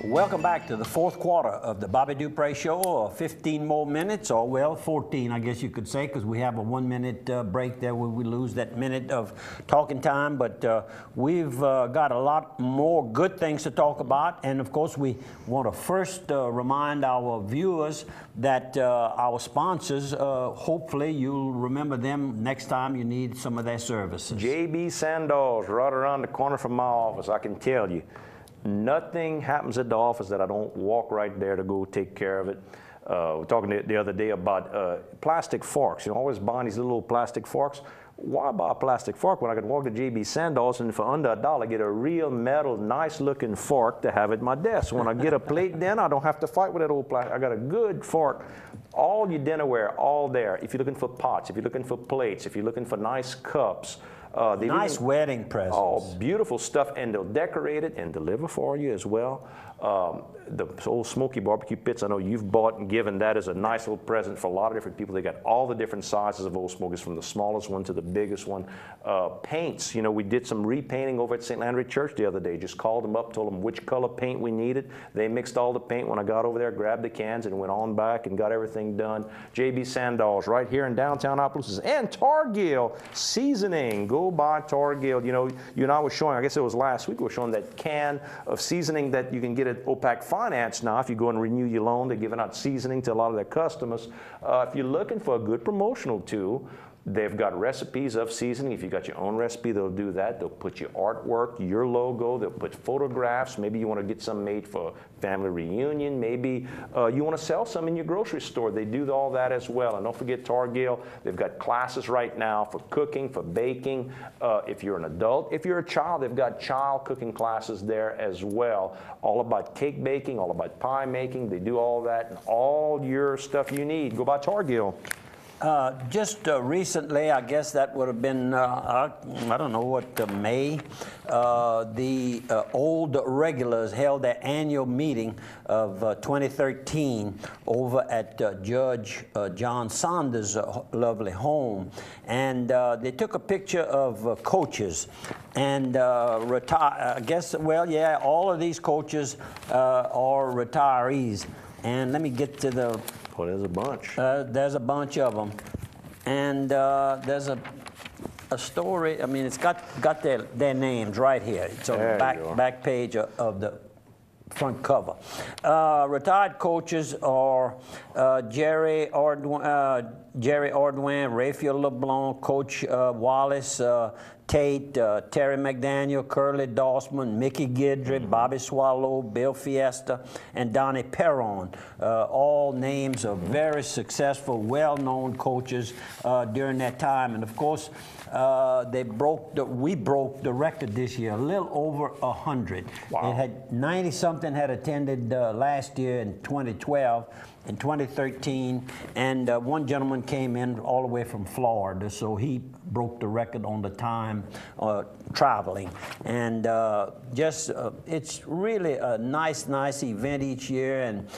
Welcome back to the fourth quarter of the Bobby Dupre Show. 15 more minutes, or well, 14, I guess you could say, because we have a 1 minute break there where we lose that minute of talking time. But we've got a lot more good things to talk about. And of course, we want to first remind our viewers that our sponsors, hopefully you'll remember them next time you need some of their services. JB Sandals, right around the corner from my office, I can tell you. Nothing happens at the office that I don't walk right there to go take care of it. We were talking the other day about plastic forks. You know, always buying these little plastic forks. Why buy a plastic fork when I can walk to JB Sandals and for under $1 get a real metal, nice looking fork to have at my desk? When I get a plate then, I don't have to fight with that old plastic. I got a good fork. All your dinnerware, all there. If you're looking for pots, if you're looking for plates, if you're looking for nice cups. Nice wedding presents. Oh, beautiful stuff, and they'll decorate it and deliver for you as well. The old smoky barbecue pits, I know you've bought and given that as a nice little present for a lot of different people. They got all the different sizes of old smokies, from the smallest one to the biggest one. Paints, you know, we did some repainting over at St. Landry Church the other day. Just called them up, told them which color paint we needed. They mixed all the paint. When I got over there, grabbed the cans and went on back and got everything done. JB Sandals right here in downtown Opelousas. And Targill Seasoning. Go buy Targill. You know, you and I were showing, I guess it was last week, we were showing that can of seasoning that you can get at OPAC Finance now. If you go and renew your loan, they're giving out seasoning to a lot of their customers. If you're looking for a good promotional tool, they've got recipes of seasoning. If you got your own recipe, they'll do that. They'll put your artwork, your logo. They'll put photographs. Maybe you want to get some made for family reunion. Maybe you want to sell some in your grocery store. They do all that as well. And don't forget Targill. They've got classes right now for cooking, for baking. If you're an adult, if you're a child, they've got child cooking classes there as well. All about cake baking, all about pie making. They do all that and all your stuff you need. Go buy Targill. Just recently, I guess that would have been, I don't know what, May, the old regulars held their annual meeting of 2013 over at Judge John Saunders' lovely home. And they took a picture of coaches and I guess, well, yeah, all of these coaches are retirees. And let me get to the... Well, there's a bunch. There's a bunch of them, and there's a story. I mean, it's got their names right here. It's on the back page of the front cover. Retired coaches are Jerry Ordwin, Raphael LeBlanc, Coach Wallace, Tate, Terry McDaniel, Curly Dossman, Mickey Guidry, Bobby Swallow, Bill Fiesta, and Donnie Perron. All names of very successful, well-known coaches during that time. And of course, we broke the record this year, a little over 100. Wow. It had 90-something had attended last year in 2012. In 2013, and one gentleman came in all the way from Florida, so he broke the record on the time traveling. And it's really a nice event each year. And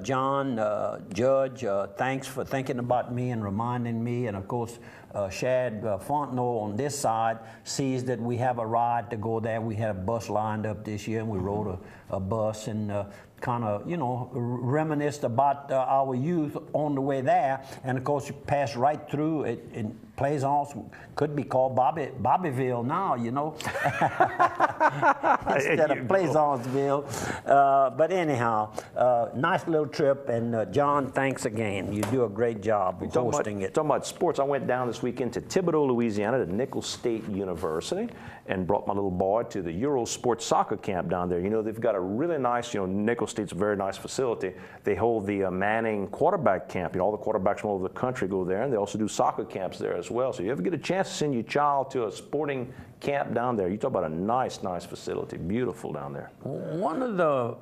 John, Judge, thanks for thinking about me and reminding me. And of course, Shad Fontenot on this side sees that we have a ride to go there. We had a bus lined up this year, and we rode a bus and kind of, you know, reminisced about our youth on the way there. And of course, you pass right through it in Plaisance, could be called Bobbyville now, you know, instead of Plaisanceville. But anyhow, nice little trip. And John, thanks again. You do a great job hosting it. Talking about sports, I went down this weekend to Thibodaux, Louisiana, to Nicholls State University, and brought my little boy to the Euro Sports Soccer Camp down there. You know, they've got a really nice, you know, Nicholls State's a very nice facility. They hold the Manning quarterback camp. You know, all the quarterbacks from all over the country go there, and they also do soccer camps there as well. So you ever get a chance to send your child to a sporting camp down there, you talk about a nice facility. Beautiful down there. One of the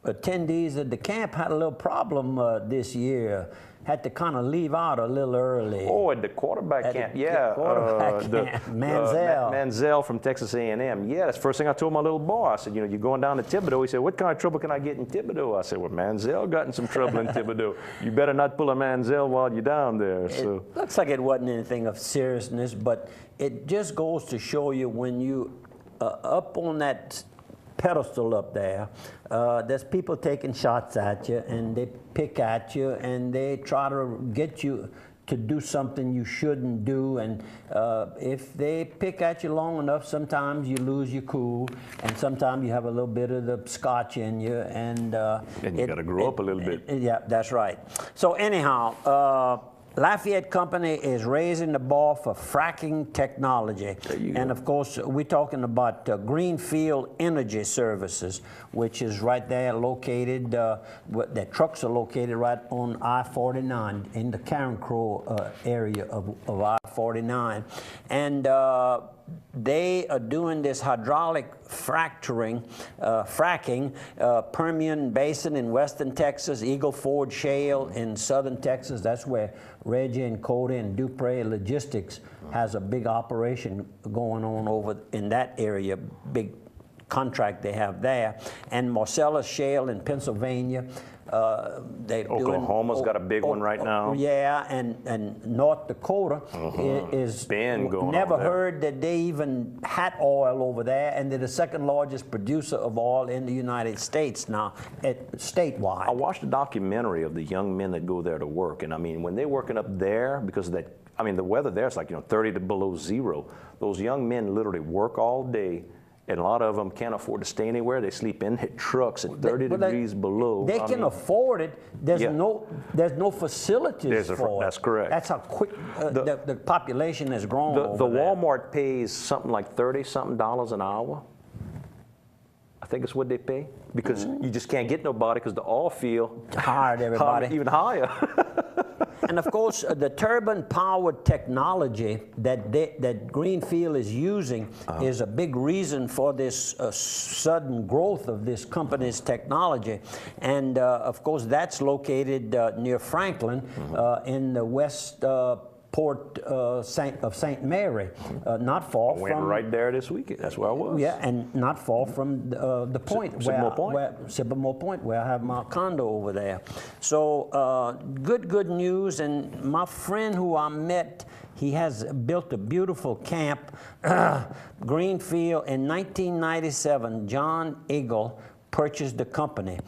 attendees at the camp had a little problem this year. Had to kind of leave out a little early. Oh, at the quarterback camp, yeah. Manziel. Manziel from Texas A&M. Yeah, that's the first thing I told my little boy. I said, you know, you're going down to Thibodaux. He said, what kind of trouble can I get in Thibodaux? I said, well, Manziel got in some trouble in Thibodaux. You better not pull a Manziel while you're down there. So it looks like it wasn't anything of seriousness, but it just goes to show you when you up on that pedestal up there. There's people taking shots at you, and they pick at you, and they try to get you to do something you shouldn't do, and if they pick at you long enough, sometimes you lose your cool, and sometimes you have a little bit of the scotch in you, and you got to grow up a little bit. Yeah, that's right. So anyhow, Lafayette Company is raising the bar for fracking technology. And of course, we're talking about Greenfield Energy Services, which is right there located, the trucks are located right on I-49 in the Karen Crow area of I-49. And they are doing this hydraulic fracking, Permian Basin in western Texas, Eagle Ford Shale in southern Texas. That's where Reggie and Cody and Dupre Logistics has a big operation going on over in that area, big contract they have there. And Marcellus Shale in Pennsylvania. Oklahoma's got a big one right now. Yeah, and North Dakota is been going never on there. heard that they even had oil over there, and they're the second largest producer of oil in the United States now, statewide. I watched a documentary of the young men that go there to work, and I mean, when they're working up there, because of that, I mean, the weather there is like 30 to below zero. Those young men literally work all day. And a lot of them can't afford to stay anywhere. They sleep in trucks at 30 degrees below. They can afford it. There's no facilities for it. That's correct. That's how quick the population has grown. The Walmart pays something like $30-something an hour. I think it's what they pay, because you just can't get nobody, because the oil field hired everybody even higher. And of course, the turbine-powered technology that Greenfield is using is a big reason for this sudden growth of this company's technology. And of course, that's located near Franklin in the west port of St. Mary, not far from... I went right there this weekend. That's where I was. Yeah, and not far from the point, Sycamore Point, where I have my condo over there. So good news. And my friend who I met, he has built a beautiful camp, Greenfield, in 1997. John Eagle purchased the company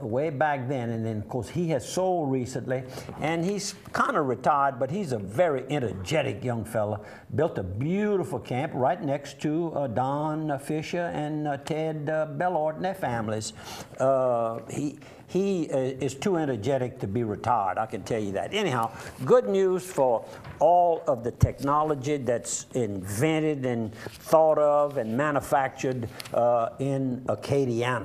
way back then, and then of course he has sold recently, and he's kind of retired, but he's a very energetic young fella. Built a beautiful camp right next to Don Fisher and Ted Bellard and their families. He is too energetic to be retired, I can tell you that. Anyhow, good news for all of the technology that's invented and thought of and manufactured in Acadiana.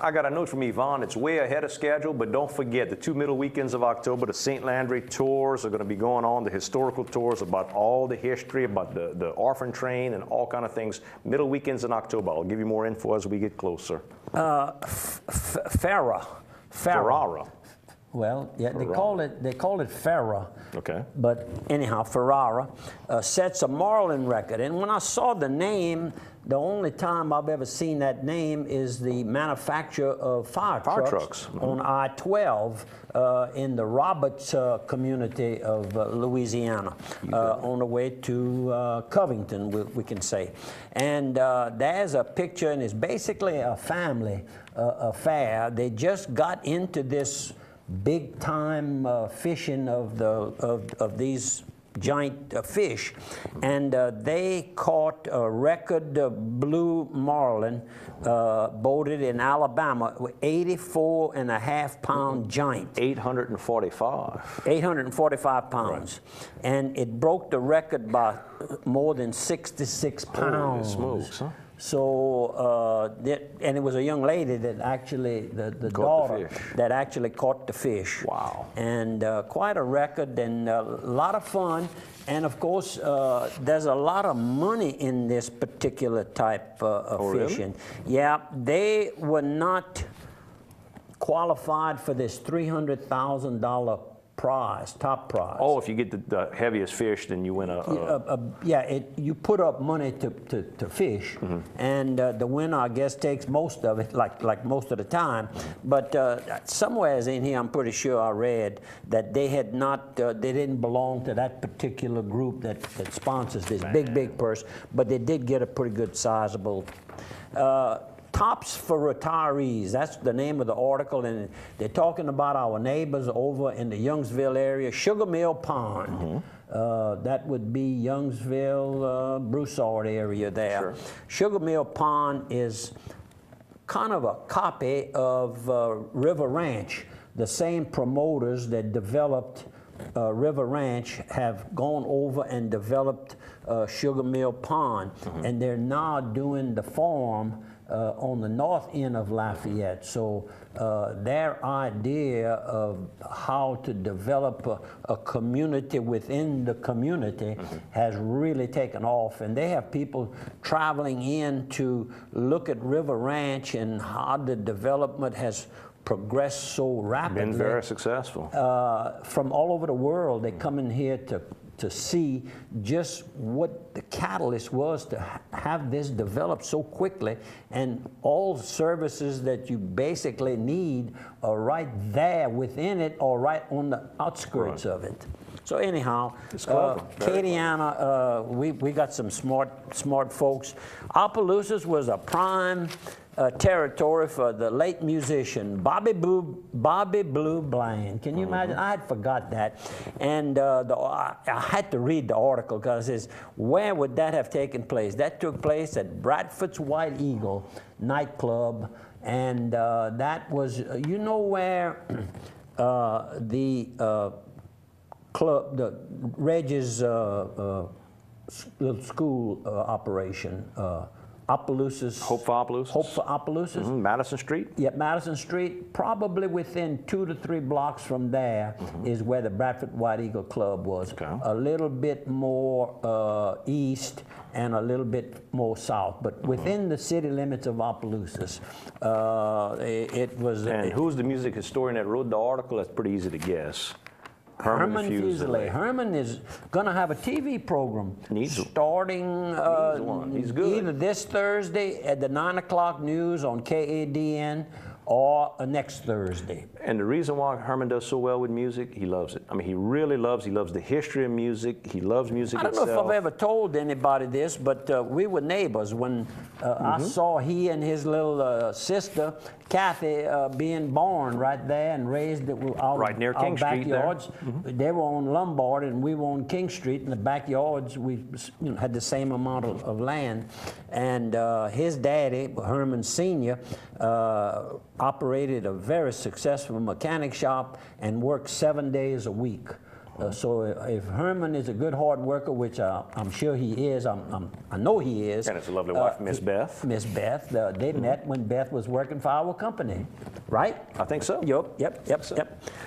I got a note from Yvonne. It's way ahead of schedule, but don't forget the 2 middle weekends of October, the St. Landry tours are going to be going on, the historical tours about all the history, about the orphan train and all kind of things. Middle weekends in October. I'll give you more info as we get closer. Ferrara. Well, yeah, they call it Ferrara. Okay. But anyhow, Ferrara sets a Marlin record. And when I saw the name, the only time I've ever seen that name is the manufacturer of fire trucks. On I-12 in the Roberts community of Louisiana, on the way to Covington, we can say. And there's a picture, and it's basically a family affair. They just got into this big-time fishing of these giant fish, and they caught a record blue marlin boated in Alabama, 84.5-pound giant. 845. 845 pounds. Right. And it broke the record by more than 66 pounds. Holy smokes, huh? So, and it was a young lady that actually, the daughter, that actually caught the fish. Wow. And quite a record, and a lot of fun. And of course, there's a lot of money in this particular type of fishing. Really? Yeah, they were not qualified for this $300,000 prize, top prize. Oh, if you get the heaviest fish, then you win you put up money to fish, and the winner, I guess, takes most of it, like most of the time. But somewhere in here, I'm pretty sure I read that they had not, they didn't belong to that particular group that sponsors this big purse, but they did get a pretty good sizable Tops for Retirees. That's the name of the article, and they're talking about our neighbors over in the Youngsville area, Sugar Mill Pond. That would be Youngsville, Broussard area there. Sure. Sugar Mill Pond is kind of a copy of River Ranch. The same promoters that developed River Ranch have gone over and developed Sugar Mill Pond, and they're now doing the farm on the north end of Lafayette. So their idea of how to develop a community within the community has really taken off, and they have people traveling in to look at River Ranch and how the development has progressed so rapidly. Been very successful. From all over the world, they come in here to see just what the catalyst was to have this develop so quickly, and all services that you basically need are right there within it or right on the outskirts of it. So anyhow, Acadiana, we got some smart folks. Opelousas was a prime territory for the late musician Bobby Blue Bland. Can you imagine? I had forgot that, and I had to read the article because it says, where would that have taken place? That took place at Bradford's White Eagle nightclub, and that was, you know where the club, the Reg's little school operation, Opelousas. Hope for Opelousas. Hope for Opelousas. Madison Street. Yeah, Madison Street. Probably within 2 to 3 blocks from there is where the Bradford White Eagle Club was. Okay. A little bit more east and a little bit more south, but within the city limits of Opelousas. It was. And who's the music historian that wrote the article? That's pretty easy to guess. Herman Fuseli. Herman is going to have a TV program starting He's good. either this Thursday at the 9 o'clock news on KADN or next Thursday. And the reason why Herman does so well with music, he loves it. I mean, he really loves the history of music. He loves music itself. I don't know if I've ever told anybody this, but we were neighbors when I saw he and his little sister, Kathy, being born right there and raised right near King Street backyards. They were on Lombard and we were on King Street. In the backyards, we had the same amount of land. And his daddy, Herman Sr., operated a very successful mechanic shop and worked 7 days a week. So if Herman is a good hard worker, which I'm sure he is, I know he is. And it's a lovely wife, Miss Beth. Miss Beth. They met when Beth was working for our company, right? I think so. Yep.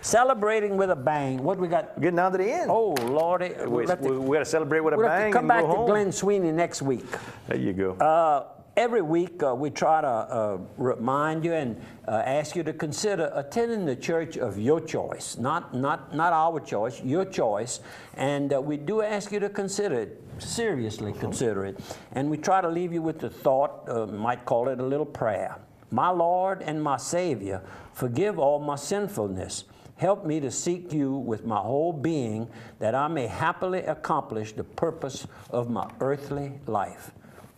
Celebrating with a bang. What we got? Getting down to the end. Oh, Lordy. We got to celebrate with a bang. Come back and go to home. Glenn Sweeney next week. There you go. Every week we try to remind you and ask you to consider attending the church of your choice, not our choice, your choice. And we do ask you to consider it, seriously consider it. And we try to leave you with the thought, might call it a little prayer. My Lord and my Savior, forgive all my sinfulness. Help me to seek you with my whole being, that I may happily accomplish the purpose of my earthly life.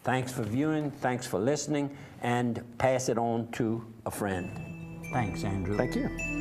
Thanks for viewing, thanks for listening, and pass it on to a friend. Thanks, Andrew. Thank you.